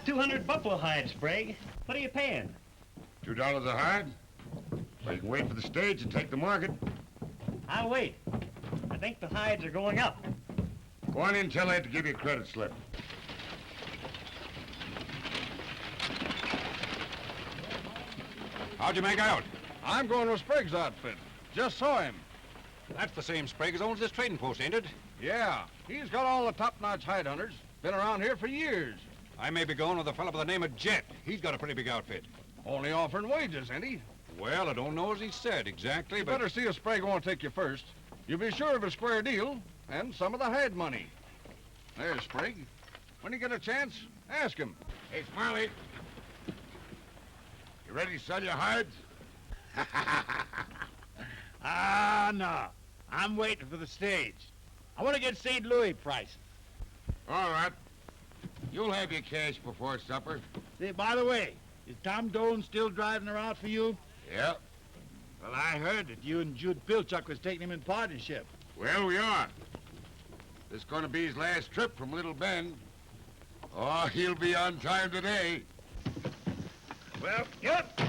got 200 buffalo hides, Sprague. What are you paying? $2 a hide? So you can wait for the stage and take the market. I'll wait. I think the hides are going up. Go on in and tell Ed to give you a credit slip. How'd you make out? I'm going with Sprague's outfit. Just saw him. That's the same Sprague as owns this trading post, ain't it? Yeah, he's got all the top-notch hide hunters. Been around here for years. I may be going with a fellow by the name of Jett. He's got a pretty big outfit. Only offering wages, ain't he? Well, I don't know as he said exactly, You but... better see if Sprague won't take you first. You'll be sure of a square deal and some of the hide money. There's Sprague. When you get a chance, ask him. Hey, Smiley. You ready to sell your hides? No. I'm waiting for the stage. I want to get St. Louis prices. All right. You'll have your cash before supper. Say, by the way, is Tom Doan still driving around for you? Yep. Well, I heard that you and Jude Pilchuck was taking him in partnership. Well, we are. This is going to be his last trip from Little Bend. Oh, he'll be on time today. Well, yep.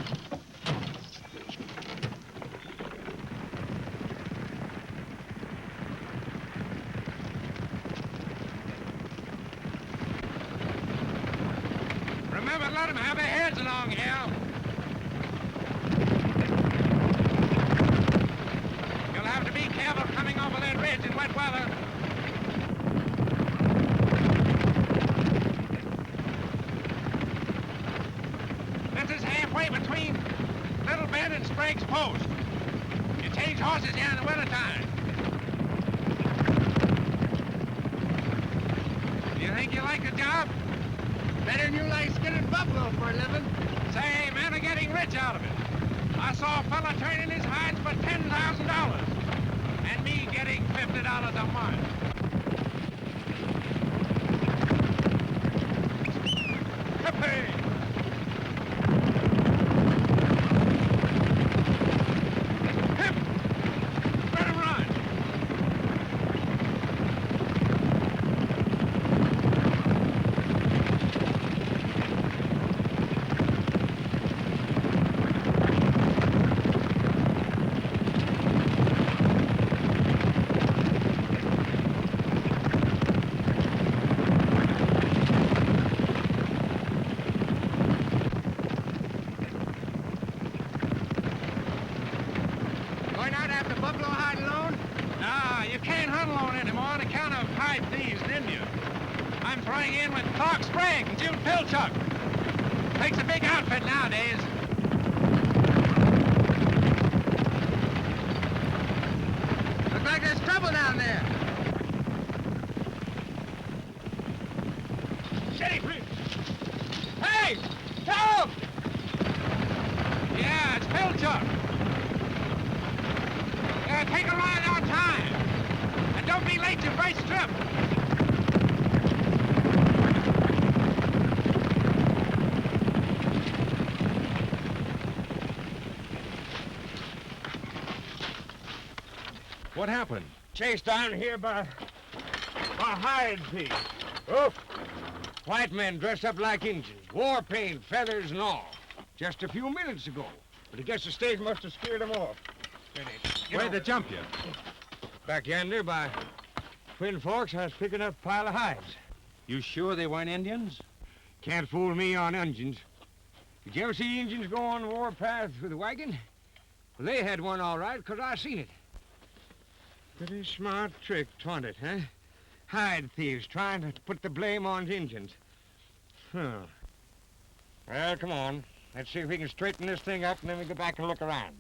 Remember, let them have their heads along here. You'll have to be careful coming over that ridge in wet weather. This is halfway between Little Bend and Sprague's Post. You change horses here in the wintertime. Do you think you like the job? Better than you like skinning buffalo for a living. Say, men are getting rich out of it. I saw a fella turning his hides for $10,000, and me getting $50 a month. Hippie! Hip! Let him run! Going out after buffalo hide alone? No, you can't hunt alone anymore on account of hide thieves and Indians. I'm throwing in with Clark Sprague and Judith Pilchuck. Takes a big outfit nowadays. Looks like there's trouble down there. Sheriff! Hey! Help! Yeah, it's Pilchuck. Take a ride on time. And don't be late to your first trip. What happened? Chased down here by hide thief. Oof. White men dressed up like Indians. War paint, feathers, and all. Just a few minutes ago. But I guess the stage must have scared them off. Where'd they jump you? Back yonder by Twin Forks, I was picking up a pile of hides. You sure they weren't Indians? Can't fool me on Injuns. Did you ever see Injuns go on the warpath with a wagon? Well, they had one all right, 'cause I seen it. Pretty smart trick, wasn't it, huh? Hide thieves trying to put the blame on the Injuns. Huh. Well, come on. Let's see if we can straighten this thing up, and then we go back and look around.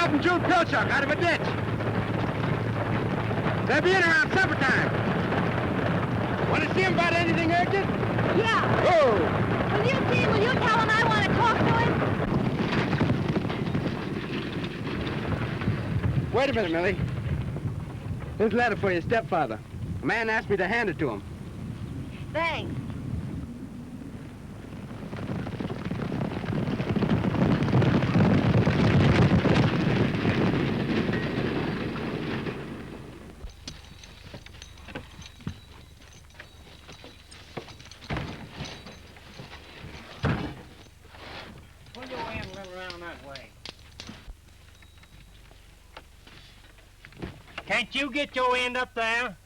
helping Jude Pilchuck out of a ditch. They'll be in around supper time. Want to see him about anything urgent? Yeah. Oh! Will you tell him I want to talk to him? Wait a minute, Millie. Here's a letter for your stepfather. A man asked me to hand it to him. Thanks. Pull your hand a little around that way. Can't you get your end up there?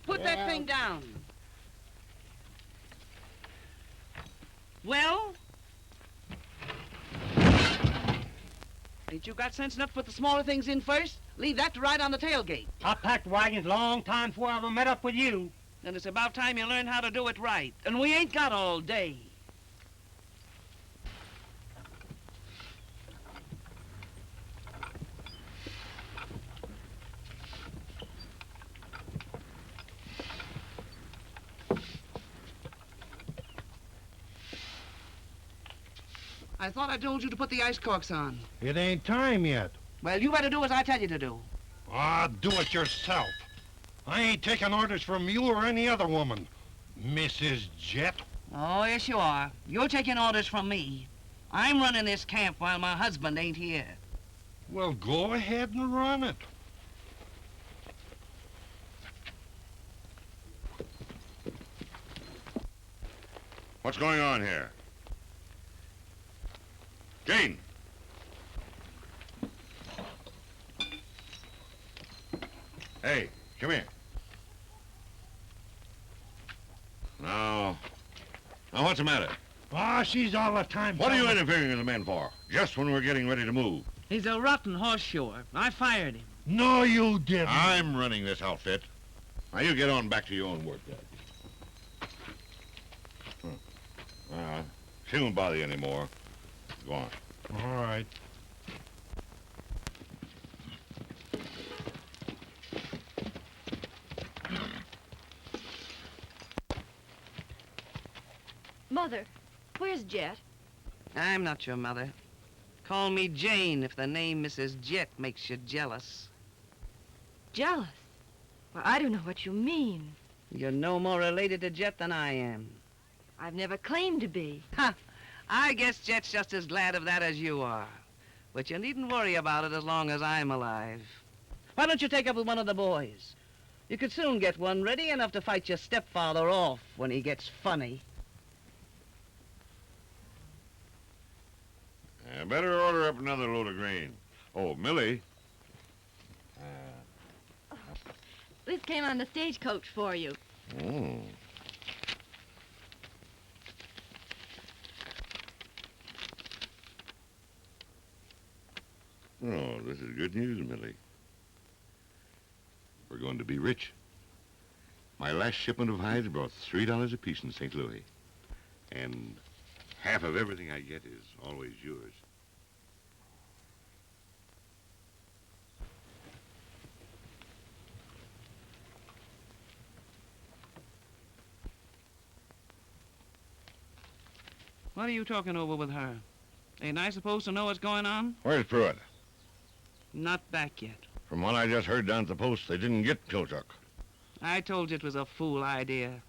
Put that thing down. Well? Ain't you got sense enough to put the smaller things in first? Leave that to ride on the tailgate. I packed wagons long time before I ever met up with you. And it's about time you learn how to do it right. And we ain't got all day. I thought I told you to put the ice corks on. It ain't time yet. Well, you better do as I tell you to do. Ah, do it yourself. I ain't taking orders from you or any other woman, Mrs. Jett. Oh, yes, you are. You're taking orders from me. I'm running this camp while my husband ain't here. Well, go ahead and run it. What's going on here? Jane! Hey, come here. Now, what's the matter? Ah, she's all the time. What are you interfering with the men for? Just when we're getting ready to move. He's a rotten horseshoer. I fired him. No, you didn't. I'm running this outfit. Now, you get on back to your own work, Dad. She won't bother you anymore. Go on. All right. Mother, where's Jett? I'm not your mother. Call me Jane if the name Mrs. Jett makes you jealous. Jealous? Well, I don't know what you mean. You're no more related to Jett than I am. I've never claimed to be. Ha! I guess Jett's just as glad of that as you are. But you needn't worry about it as long as I'm alive. Why don't you take up with one of the boys? You could soon get one ready enough to fight your stepfather off when he gets funny. I better order up another load of grain. Oh, Millie. This came on the stagecoach for you. Oh. Oh, this is good news, Millie. We're going to be rich. My last shipment of hides brought $3 apiece in St. Louis. And half of everything I get is always yours. What are you talking over with her? Ain't I supposed to know what's going on? Where's Pruitt? Not back yet. From what I just heard down at the post, they didn't get Pilchuck. I told you it was a fool idea.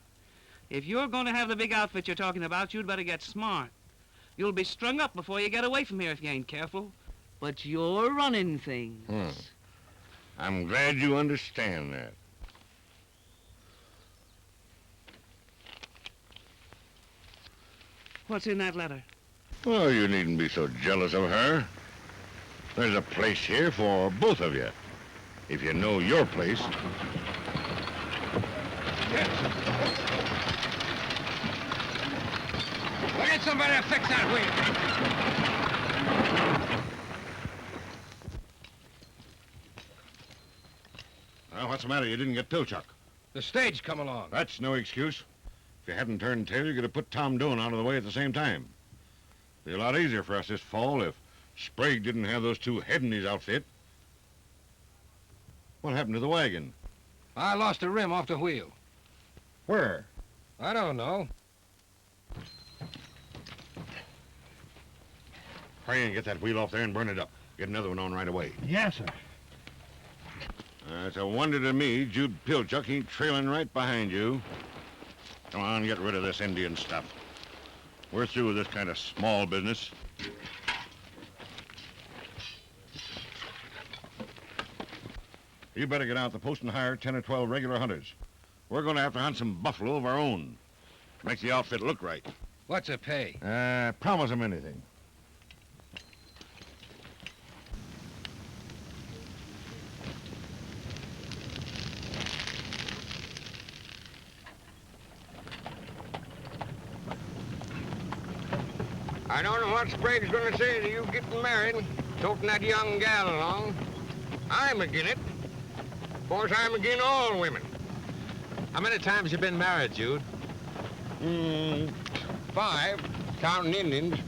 If you're going to have the big outfit you're talking about, you'd better get smart. You'll be strung up before you get away from here if you ain't careful. But you're running things. I'm glad you understand that. What's in that letter? Well, you needn't be so jealous of her. There's a place here for both of you. If you know your place. We'll get somebody to fix that wheel. Well, what's the matter? You didn't get Pilchuck. The stage come along. That's no excuse. If you hadn't turned tail, you could have put Tom Doan out of the way at the same time. Be a lot easier for us this fall if Sprague didn't have those two head in his outfit. What happened to the wagon? I lost a rim off the wheel. Where? I don't know. Hurry and get that wheel off there and burn it up. Get another one on right away. Yes, sir. It's a wonder to me Jude Pilchuck ain't trailing right behind you. Come on, get rid of this Indian stuff. We're through with this kind of small business. You better get out the post and hire 10 or 12 regular hunters. We're going to have to hunt some buffalo of our own. Make the outfit look right. What's the pay? Promise them anything. I don't know what Sprague's gonna say to you getting married, toting that young gal along. I'm agin it. Of course, I'm agin all women. How many times you been married, Jude? 5, counting Indians.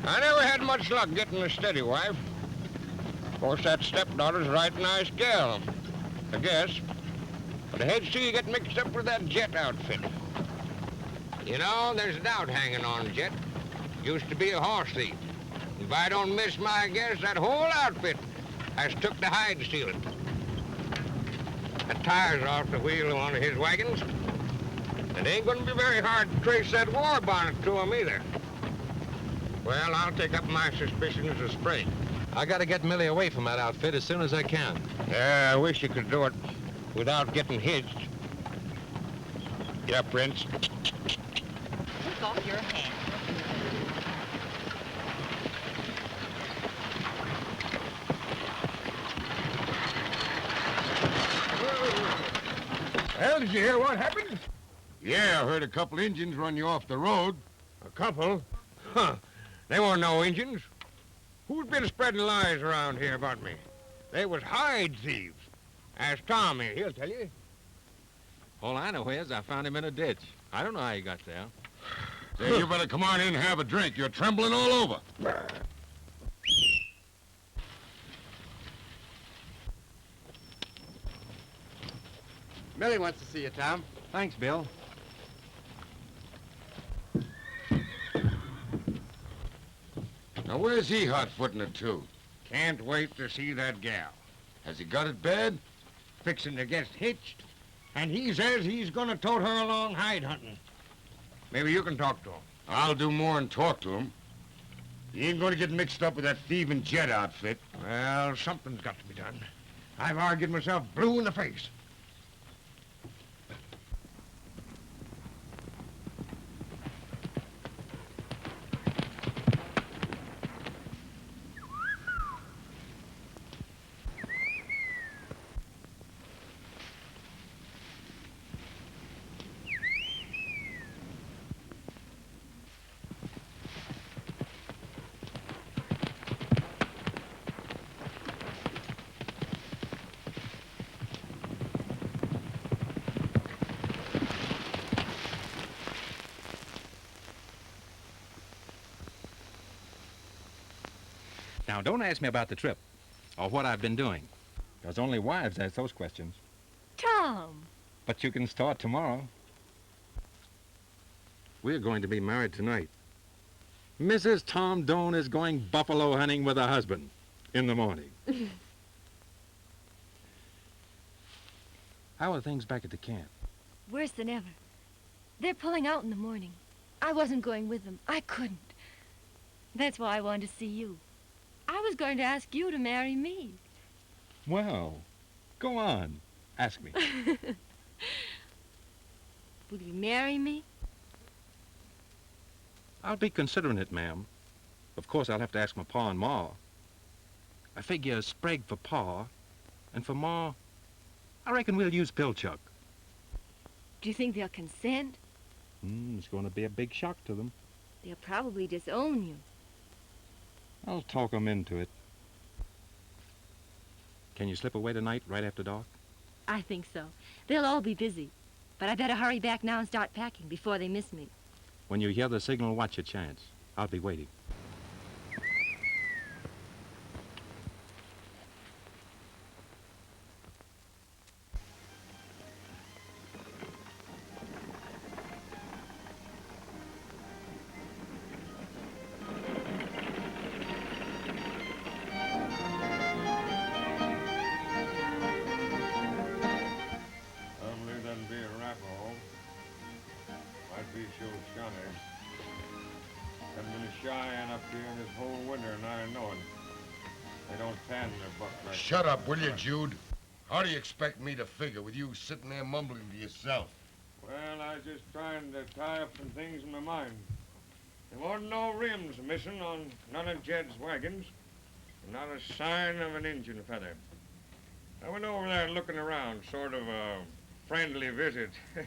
I never had much luck getting a steady wife. Of course, that stepdaughter's a right nice gal, I guess. But I hate to see you get mixed up with that Jett outfit. You know, there's a doubt hanging on Jett. Used to be a horse thief. If I don't miss my guess, that whole outfit has took to hide stealing. The tires are off the wheel of one of his wagons. It ain't gonna be very hard to trace that war bonnet to him either. Well, I'll take up my suspicions of Sprague. I gotta get Millie away from that outfit as soon as I can. Yeah, I wish you could do it without getting hitched. Yeah, Prince. Take off your hand. Well, did you hear what happened? Yeah, I heard a couple Indians run you off the road. A couple? Huh. They weren't no Injuns. Who's been spreading lies around here about me? They was hide thieves. Ask Tom here. He'll tell you. All I know is I found him in a ditch. I don't know how he got there. Say, you better come on in and have a drink. You're trembling all over. Millie wants to see you, Tom. Thanks, Bill. Now, where's he hot-footing it to? Can't wait to see that gal. Has he got it bad? Fixing to get hitched. And he says he's gonna tote her along hide hunting. Maybe you can talk to him. I'll do more than talk to him. He ain't going to get mixed up with that thieving Jett outfit. Well, something's got to be done. I've argued myself blue in the face. Now, don't ask me about the trip or what I've been doing, because only wives ask those questions. Tom! But you can start tomorrow. We're going to be married tonight. Mrs. Tom Doan is going buffalo hunting with her husband in the morning. How are things back at the camp? Worse than ever. They're pulling out in the morning. I wasn't going with them. I couldn't. That's why I wanted to see you. I was going to ask you to marry me. Well, go on. Ask me. Will you marry me? I'll be considering it, ma'am. Of course, I'll have to ask my pa and ma. I figure Sprague for pa, and for ma, I reckon we'll use Pilchuck. Do you think they'll consent? It's going to be a big shock to them. They'll probably disown you. I'll talk them into it. Can you slip away tonight, right after dark? I think so. They'll all be busy. But I better hurry back now and start packing before they miss me. When you hear the signal, watch your chance. I'll be waiting. shut up, will you, Jude? How do you expect me to figure with you sitting there mumbling to yourself? Well, I was just trying to tie up some things in my mind. There wasn't no rims missing on none of Jed's wagons, and not a sign of an engine feather. I went over there looking around, sort of a friendly visit, as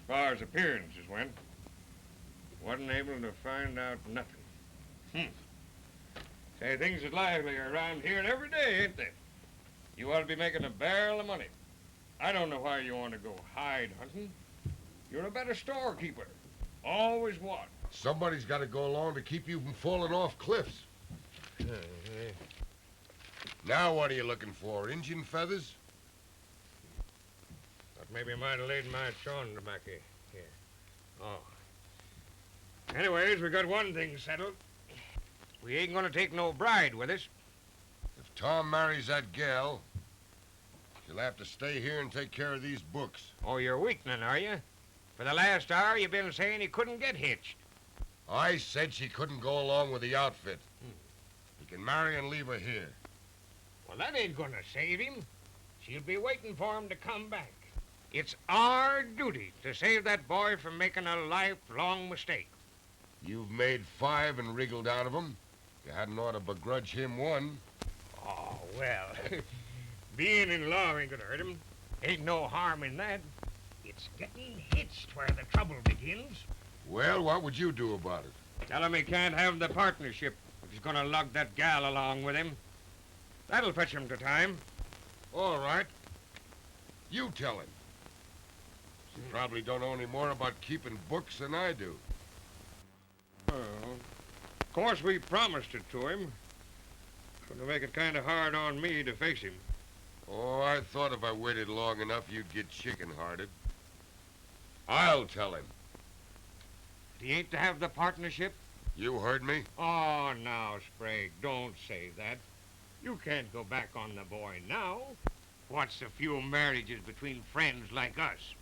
far as appearances went. Wasn't able to find out nothing. Say, things is lively around here every day, ain't they? You ought to be making a barrel of money. I don't know why you want to go hide hunting. You're a better storekeeper. Always was. Somebody's got to go along to keep you from falling off cliffs. Now what are you looking for? Injun feathers? Thought maybe I might have laid my chawing tobacco here. Oh. Anyways, we got one thing settled. We ain't gonna take no bride with us. If Tom marries that gal, she'll have to stay here and take care of these books. Oh, you're weakening, are you? For the last hour, you've been saying he couldn't get hitched. I said she couldn't go along with the outfit. He can marry and leave her here. Well, that ain't gonna save him. She'll be waiting for him to come back. It's our duty to save that boy from making a lifelong mistake. You've made 5 and wriggled out of him. You hadn't ought to begrudge him one. Oh, well, being in law ain't gonna hurt him. Ain't no harm in that. It's getting hitched where the trouble begins. Well, what would you do about it? Tell him he can't have the partnership if he's gonna lug that gal along with him. That'll fetch him to time. All right. You tell him. You probably don't know any more about keeping books than I do. Well, of course we promised it to him. Gonna make it kind of hard on me to face him. Oh, I thought if I waited long enough, you'd get chicken-hearted. I'll tell him. He ain't to have the partnership? You heard me? Oh, now, Sprague, don't say that. You can't go back on the boy now. What's a few marriages between friends like us?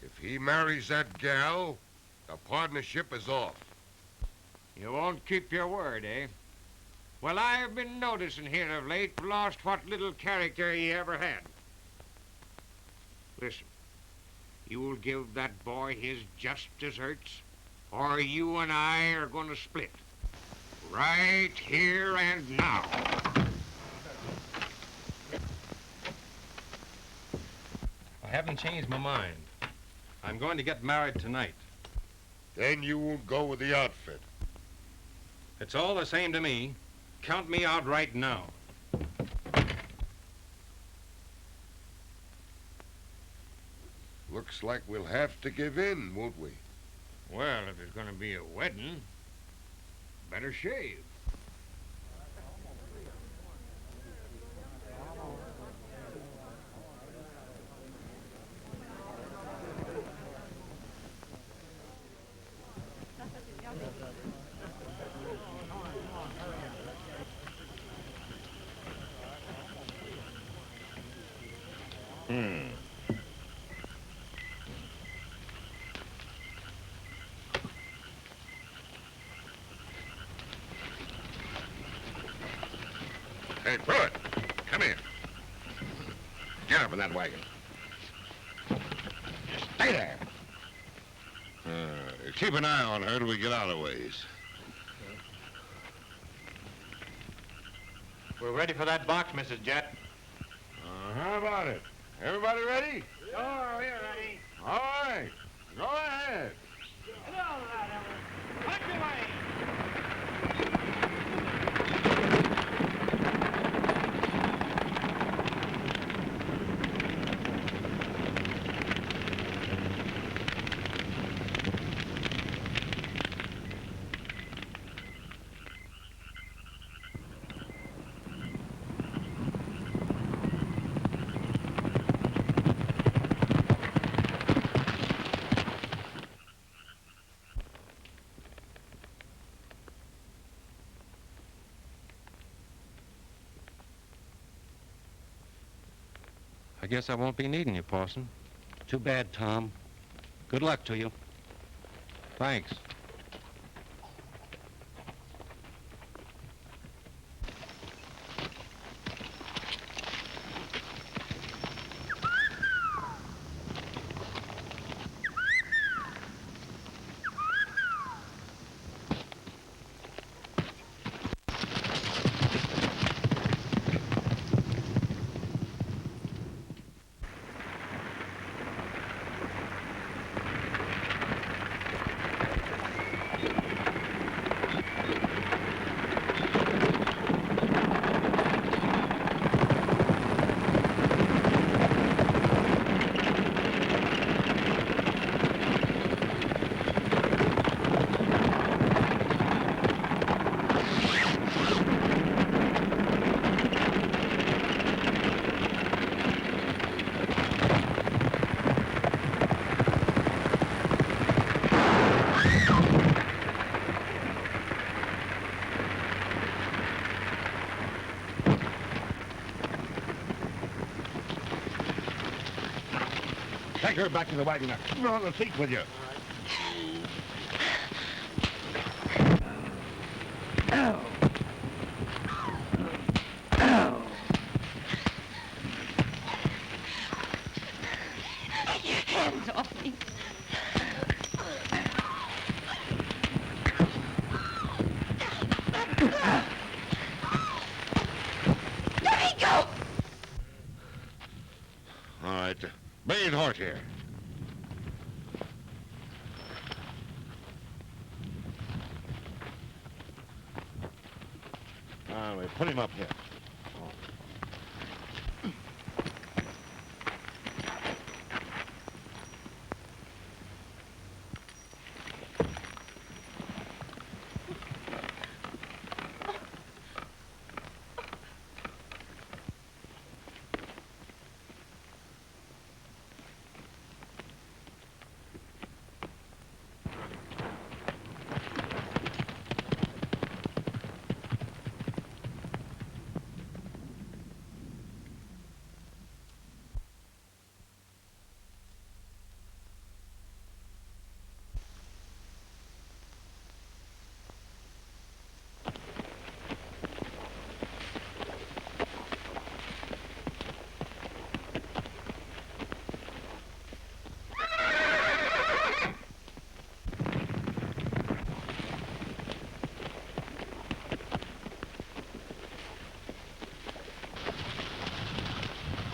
If he marries that gal, the partnership is off. You won't keep your word, eh? Well, I've been noticing here of late lost what little character he ever had. Listen, you'll give that boy his just deserts, or you and I are going to split. Right here and now. I haven't changed my mind. I'm going to get married tonight. Then you won't go with the outfit. It's all the same to me. Count me out right now. Looks like we'll have to give in, won't we? Well, if there's going to be a wedding, better shave. Hey, Pruitt, come here. Get up in that wagon. Stay there. Keep an eye on her till we get out of ways. We're ready for that box, Mrs. Jett. How about it? Everybody ready? Sure, we're ready. All right. Go ahead. All right, Ellen. Punch away. I guess I won't be needing you, Parson. Too bad, Tom. Good luck to you. Thanks. Take her back to the wagon now. Put her on the seat with you. Hands off me. Let me go! All right. Bring his horse here. All right, put him up here.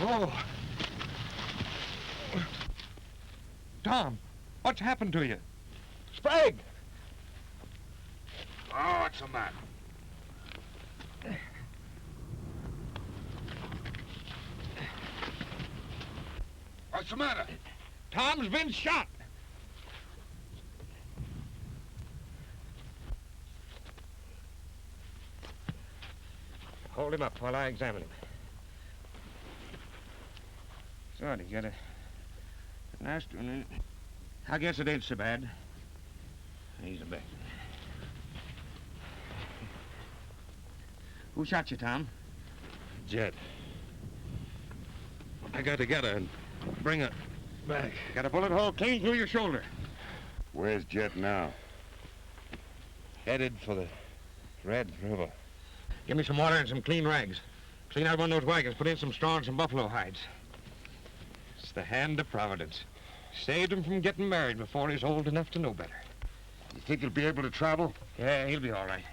Oh. Tom, what's happened to you? Sprague! Oh, what's the matter? What's the matter? Tom's been shot. Hold him up while I examine him. So, he got a nice one in it. I guess it ain't so bad. He's a bit. Who shot you, Tom? Jett. I got to get her and bring her back. Got a bullet hole clean through your shoulder. Where's Jett now? Headed for the Red River. Give me some water and some clean rags. Clean out one of those wagons. Put in some straw and some buffalo hides. It's the hand of Providence. Saved him from getting married before he's old enough to know better. You think he'll be able to travel? Yeah, he'll be all right.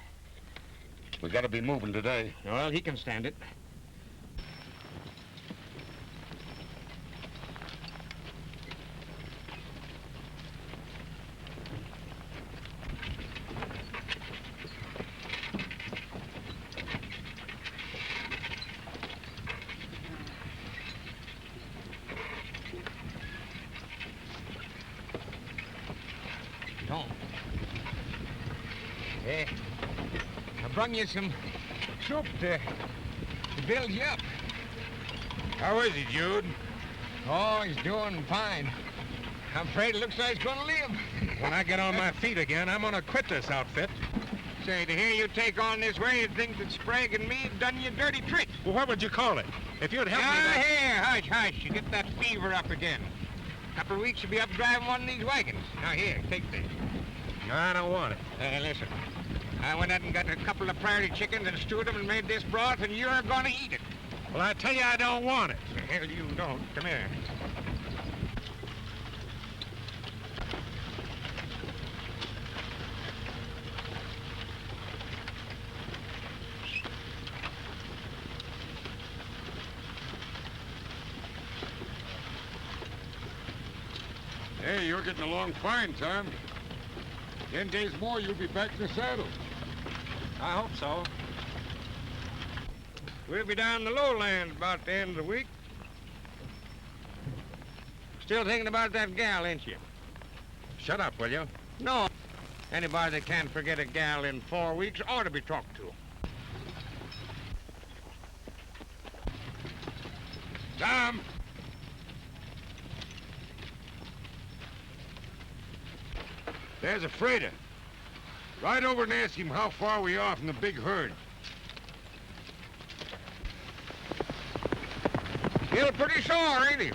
We gotta be moving today. Well, he can stand it. Don't. Hey, I brung you some soup to build you up. How is he, Jude? Oh, he's doing fine. I'm afraid it looks like he's gonna live. When I get on my feet again, I'm gonna quit this outfit. Say, to hear you take on this way, you'd think that Sprague and me done you a dirty trick. Well, what would you call it? If you'd help me... Here, hush, hush. You get that fever up again. Couple of weeks you'll be up driving one of these wagons. Now, here, take this. No, I don't want it. Listen. I went out and got a couple of prairie chickens and stewed them and made this broth, and you're gonna eat it. Well, I tell you, I don't want it. The hell you don't. Come here. Hey, you're getting along fine, Tom. 10 days more, you'll be back in the saddle. I hope so. We'll be down in the lowlands about the end of the week. Still thinking about that gal, ain't you? Shut up, will you? No. Anybody that can't forget a gal in 4 weeks ought to be talked to. Tom! There's a freighter. Ride over and ask him how far we are from the big herd. Still pretty sore, ain't he?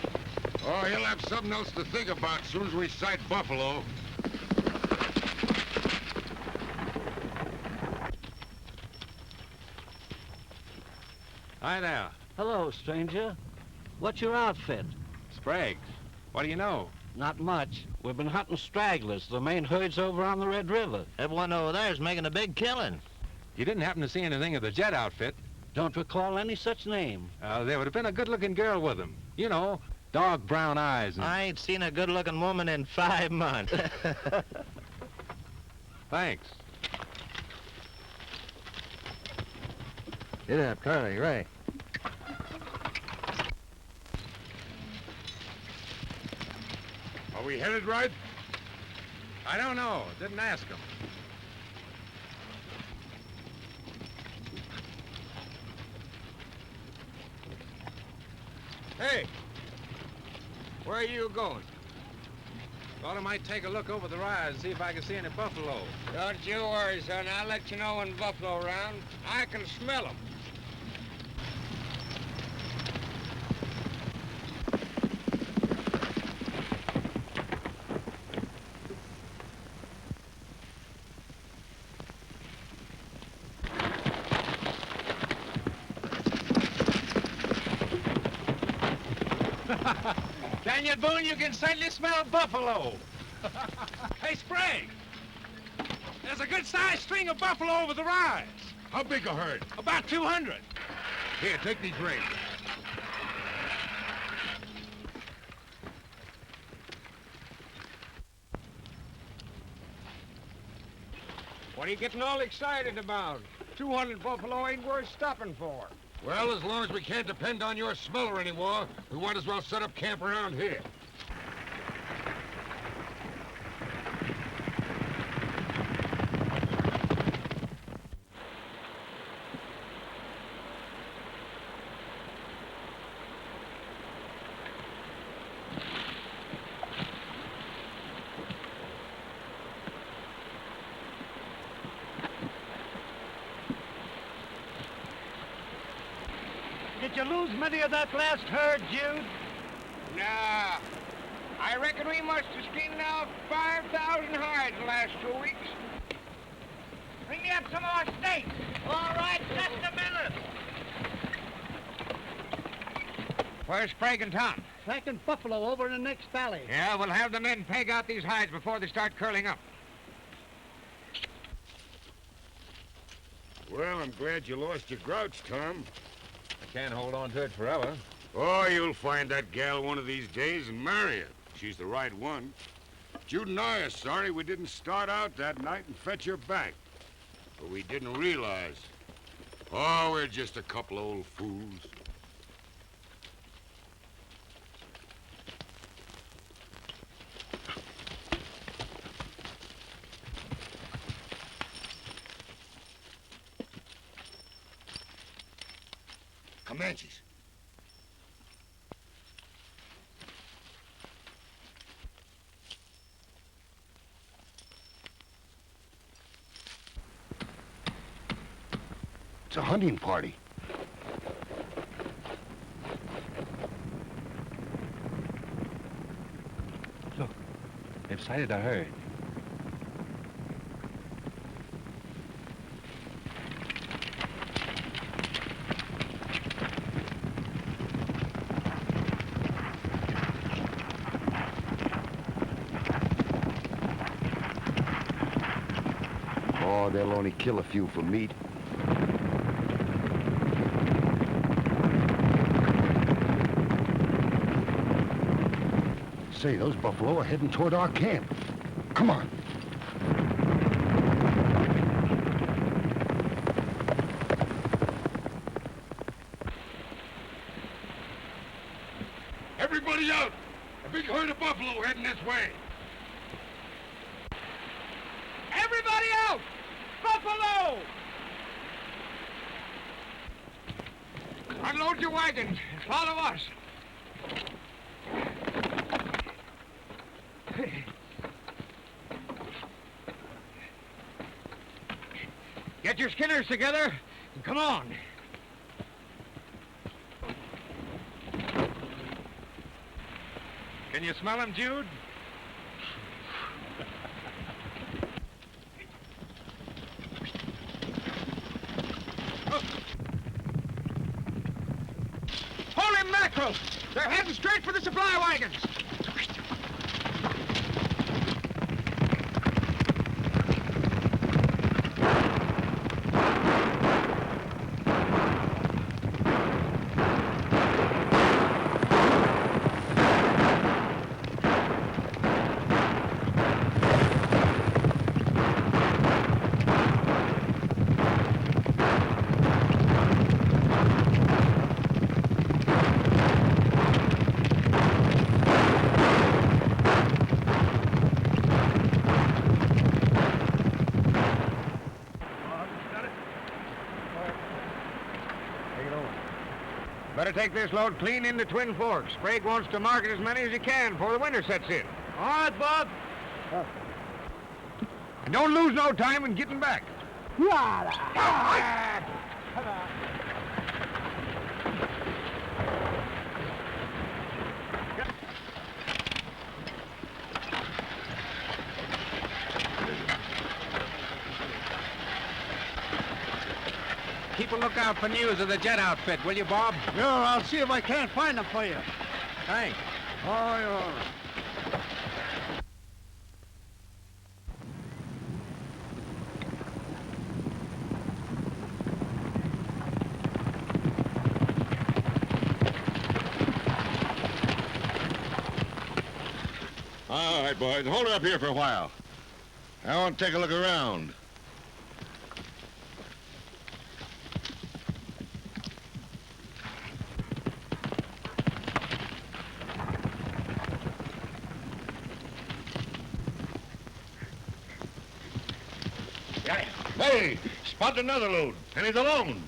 Oh, he'll have something else to think about as soon as we sight Buffalo. Hi there. Hello, stranger. What's your outfit? Sprague. What do you know? Not much. We've been hunting stragglers. The main herd's over on the Red River. Everyone over there is making a big killing. You didn't happen to see anything of the Jett outfit? Don't recall any such name. There would have been a good-looking girl with them. You know, dark brown eyes and... I ain't seen a good-looking woman in 5 months. Thanks. Get up, Curly, right. Are we headed right? I don't know. Didn't ask him. Hey, where are you going? Thought I might take a look over the rise and see if I can see any buffalo. Don't you worry, son. I'll let you know when buffalo around. I can smell them. Daniel Boone, you can certainly smell buffalo. Hey, Sprague. There's a good-sized string of buffalo over the rise. How big a herd? About 200. Here, take these reins. What are you getting all excited about? 200 buffalo ain't worth stopping for. Well, as long as we can't depend on your smeller anymore, we might as well set up camp around here. Did you lose many of that last herd, Jude? Nah. I reckon we must have skinned out 5,000 hides the last 2 weeks. Bring me up some more steaks. All right, just a minute. Where's Sprague and Tom? Tracking buffalo over in the next valley. Yeah, we'll have the men peg out these hides before they start curling up. Well, I'm glad you lost your grouch, Tom. I can't hold on to it forever. Oh, you'll find that gal one of these days and marry her. She's the right one. Jude and I are sorry we didn't start out that night and fetch her back. But we didn't realize. Oh, we're just a couple old fools. Comanches. It's a hunting party. Look, they've sighted a herd. Oh, they'll only kill a few for meat. Say, those buffalo are heading toward our camp. Come on. Everybody out! A big herd of buffalo heading this way. Everybody out! Buffalo! Unload your wagons. Follow us. Get your skinners together and come on. Can you smell him, Jude? Holy mackerel! They're heading straight for the supply wagons. Better take this load clean into Twin Forks. Sprague wants to market as many as he can before the winter sets in. All right, Bob. And don't lose no time in getting back. Keep a lookout for news of the Jett outfit, will you, Bob? Sure, I'll see if I can't find them for you. Thanks. Oh, yeah. All right, boys, hold her up here for a while. I want to take a look around. Hey, spot another load, and he's alone.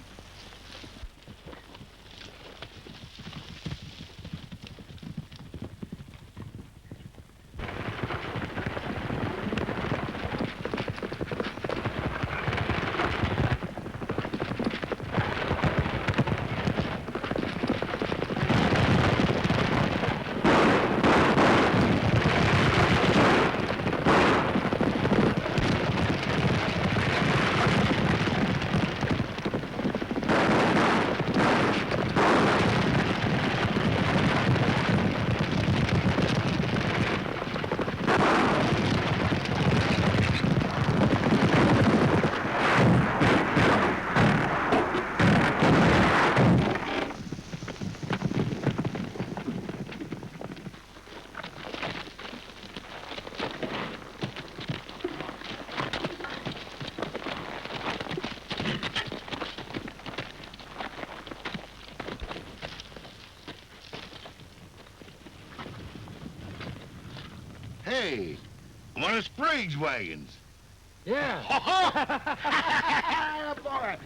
Hey, one of Sprague's wagons. Yeah. Boy.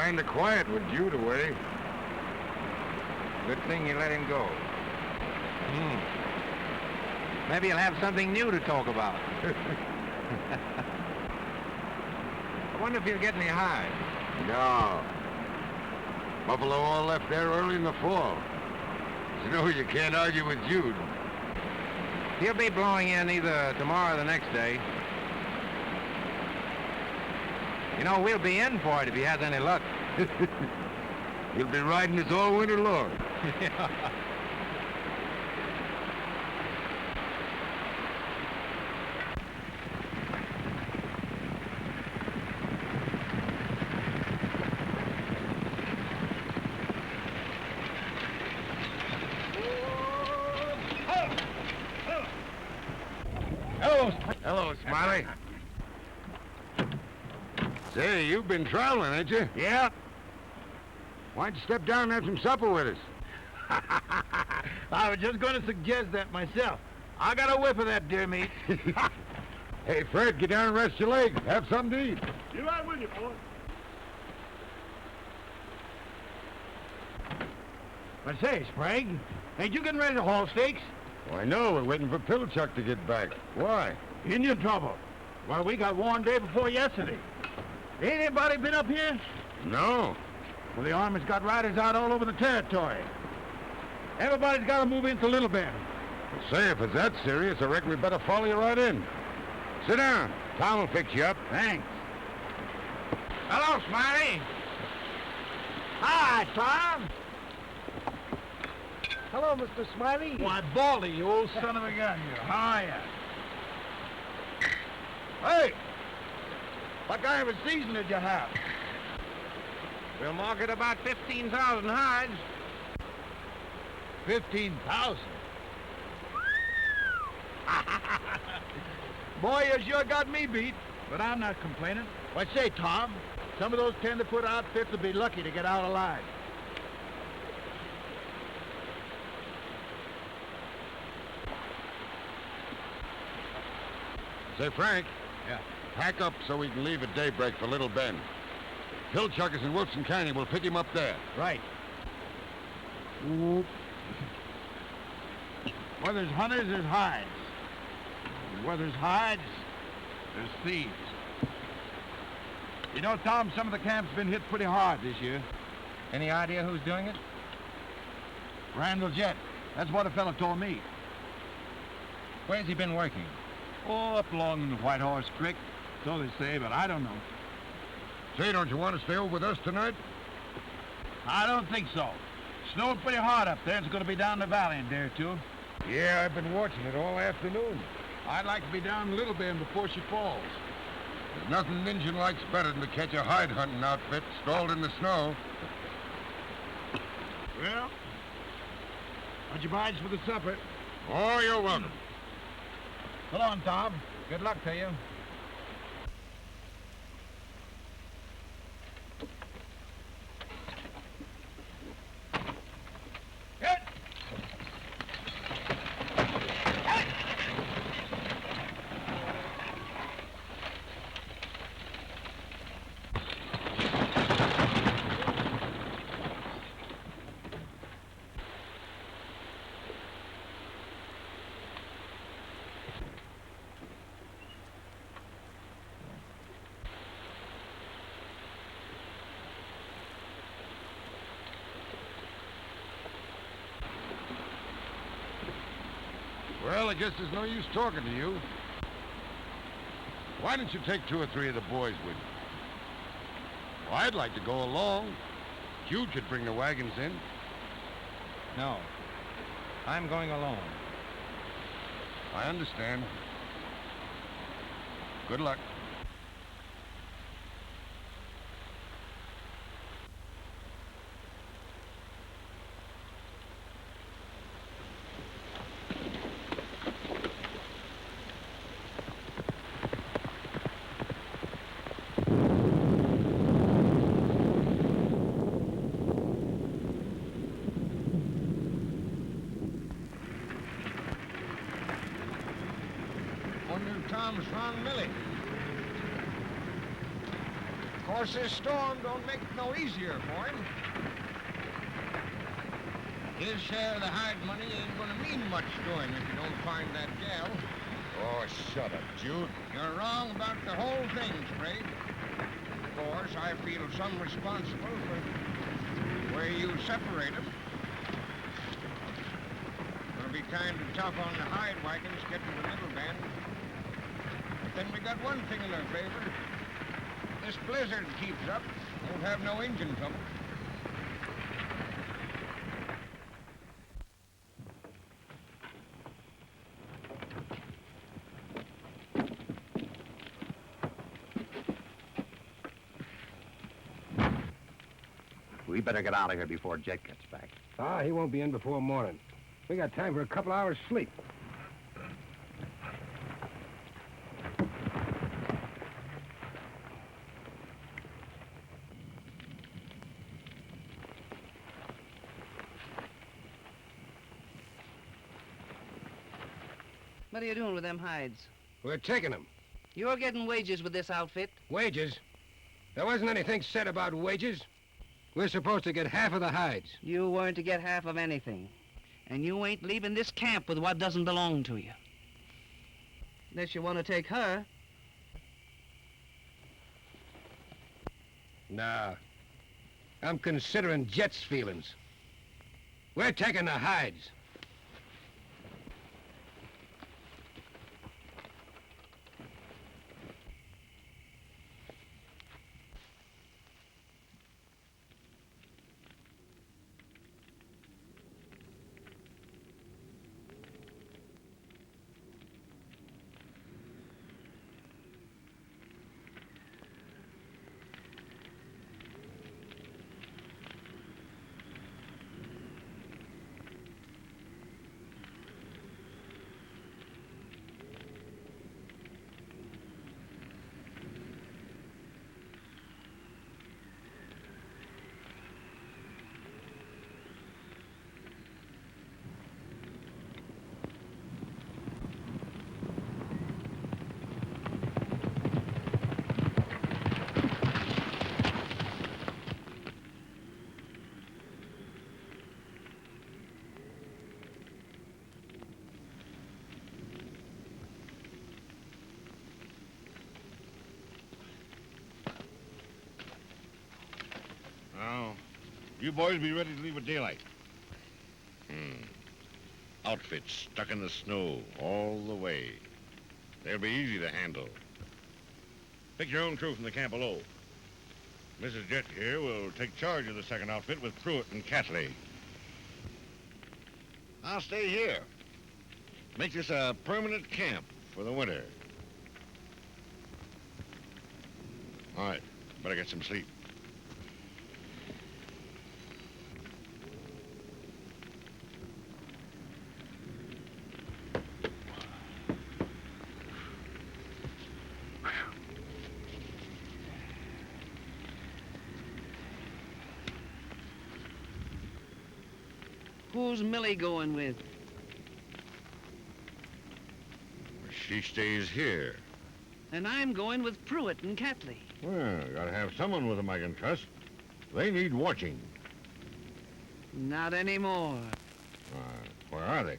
Kinda quiet with Jude away. Good thing you let him go. Maybe he'll have something new to talk about. I wonder if he'll get any hides. No. Buffalo all left there early in the fall. You know, you can't argue with Jude. He'll be blowing in either tomorrow or the next day. You know, we'll be in for it if he has any luck. He'll be riding this all winter long. Hello, Smiley. Say, you've been traveling, ain't you? Yeah? Why'd you step down and have some supper with us? I was just going to suggest that myself. I got a whiff of that deer meat. Hey, Fred, get down and rest your legs. Have something to eat. You're right with you, boy. But say, Sprague, ain't you getting ready to haul steaks? Why, no, we're waiting for Pilchuck to get back. Why? Indian trouble. Well, we got warned day before yesterday. Ain't anybody been up here? No. Well, the Army's got riders out all over the territory. Everybody's got to move into Little Bend. Say, if it's that serious, I reckon we better follow you right in. Sit down. Tom will fix you up. Thanks. Hello, Smiley. Hi, Tom. Hello, Mr. Smiley. Why, Baldy, you old son of a gun, you. How are you? Hey! What kind of a season did you have? We'll market about 15,000 hides. 15,000? Boy, you sure got me beat, but I'm not complaining. What say, Tom? Some of those tenderfoot outfits will be lucky to get out alive. Say, Frank. Yeah? Pack up so we can leave at daybreak for Little Bend. Pilchuck is in Wilson County. We'll pick him up there. Right. Where there's hunters, there's hides. And where there's hides, there's thieves. You know, Tom, some of the camp's been hit pretty hard this year. Any idea who's doing it? Randolph Jett. That's what a fellow told me. Where's he been working? Oh, up along in the White Horse Creek. So they say, but I don't know. Say, don't you want to stay over with us tonight? I don't think so. Snowed pretty hard up there. It's going to be down the valley in a day or two. Yeah, I've been watching it all afternoon. I'd like to be down in Little Bend before she falls. There's nothing an Injun likes better than to catch a hide hunting outfit stalled in the snow. Well, much obliged for the supper. Oh, you're welcome. So long, Tom. Good luck to you. Well, I guess there's no use talking to you. Why don't you take 2 or 3 of the boys with you? Well, I'd like to go along. Jude could bring the wagons in. No. I'm going alone. I understand. Good luck. Tom's found Millie. Of course, this storm don't make it no easier for him. His share of the hide money ain't gonna mean much to him if you don't find that gal. Oh, shut up, Jude. You're wrong about the whole thing, Sprague. Of course, I feel some responsible for where you separate them. Gonna be kind of tough on the hide wagons getting to the middle bend. But then we got one thing in our favor. This blizzard keeps up. Won't have no engine trouble. We better get out of here before Jett gets back. Ah, he won't be in before morning. We got time for a couple hours sleep. What are you doing with them hides? We're taking them. You're getting wages with this outfit. Wages? There wasn't anything said about wages. We're supposed to get half of the hides. You weren't to get half of anything. And you ain't leaving this camp with what doesn't belong to you. Unless you want to take her. Nah. I'm considering Jett's feelings. We're taking the hides. Now, you boys be ready to leave at daylight. Outfits stuck in the snow all the way. They'll be easy to handle. Pick your own crew from the camp below. Mrs. Jett here will take charge of the second outfit with Pruitt and Catley. I'll stay here. Make this a permanent camp for the winter. All right, better get some sleep. Who's Millie going with? She stays here. And I'm going with Pruitt and Catley. Well, gotta have someone with them I can trust. They need watching. Not anymore. Where are they?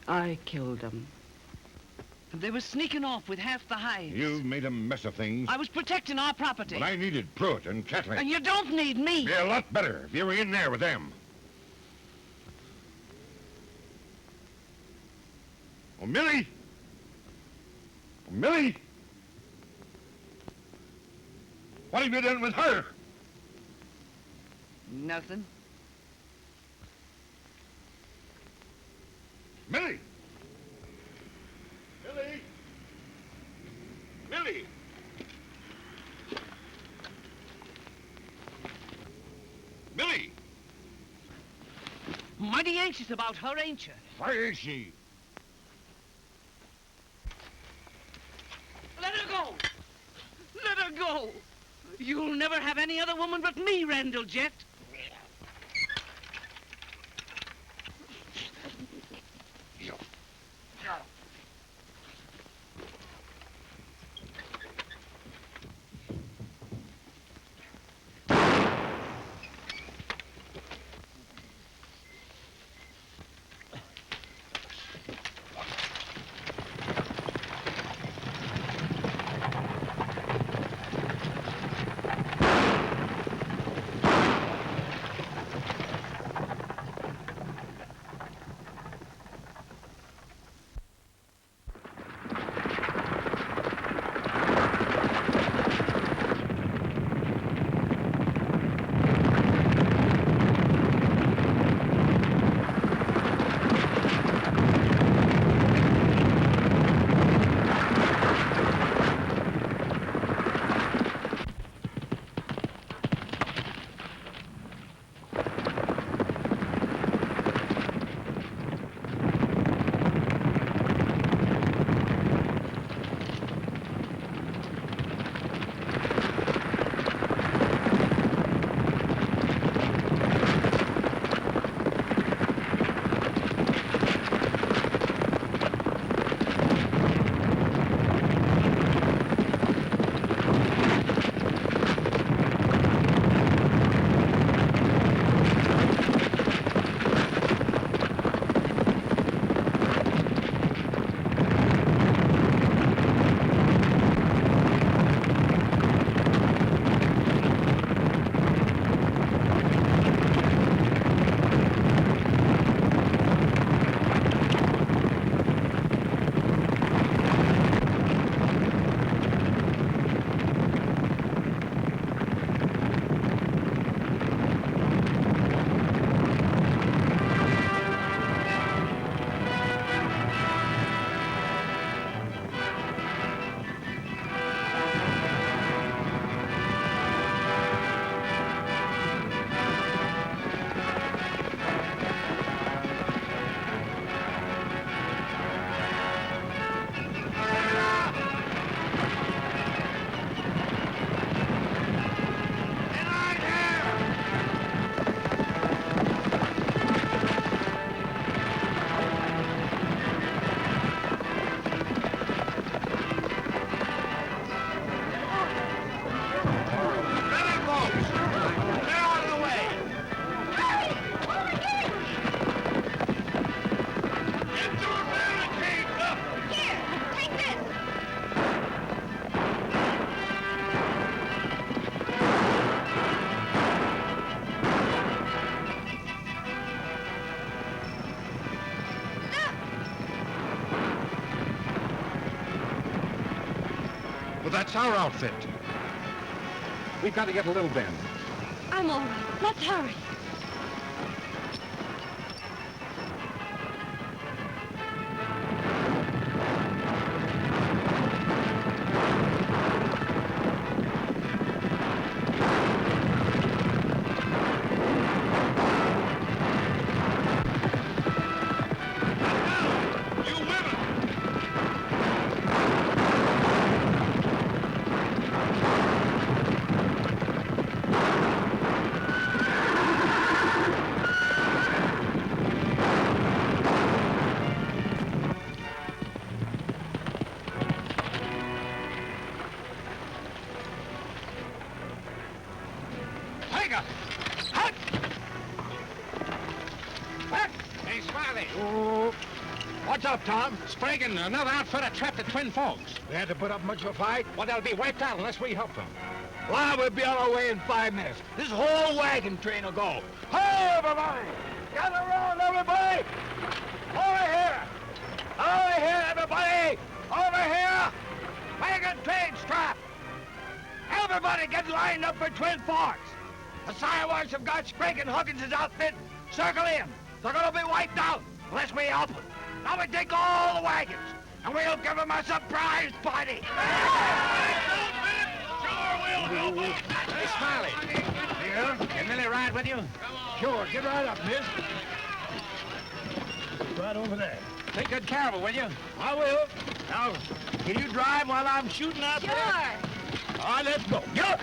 I killed them. They were sneaking off with half the hides. You've made a mess of things. I was protecting our property. But I needed Pruitt and Catley. And you don't need me. Be a lot better if you were in there with them. Oh, Millie! Oh, Millie! What have you done with her? Nothing. Millie! Millie! Millie! Millie! Mighty anxious about her, ain't you? Where is she? Let her go! Let her go! never have any other woman but me, Randall Jett. Well, that's our outfit. We've got to get a little bend. I'm all right. Let's hurry. What's up, Tom? Sprague and another outfit are trapped at Twin Forks. They had to put up much of a fight? Well, they'll be wiped out unless we help them. Well, we'll be on our way in 5 minutes. This whole wagon train will go. Hey, everybody! Gather around, everybody! Over here! Over here, everybody! Over here! Wagon train strap! Everybody get lined up for Twin Forks! The Siwash have got Sprague and Huggins' outfit. Circle in. They're gonna be wiped out unless we help them. Now we take all the wagons, and we'll give them a surprise party. Hey, Smiley. Yeah? Can Millie ride with you? Sure, get right up, miss. Right over there. Take good care of her, will you? I will. Now, can you drive while I'm shooting out there? Sure. All right, let's go. Get up!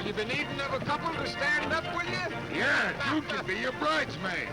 You been needing of a couple to stand up, will you? Yeah, you can be your bridesmaid.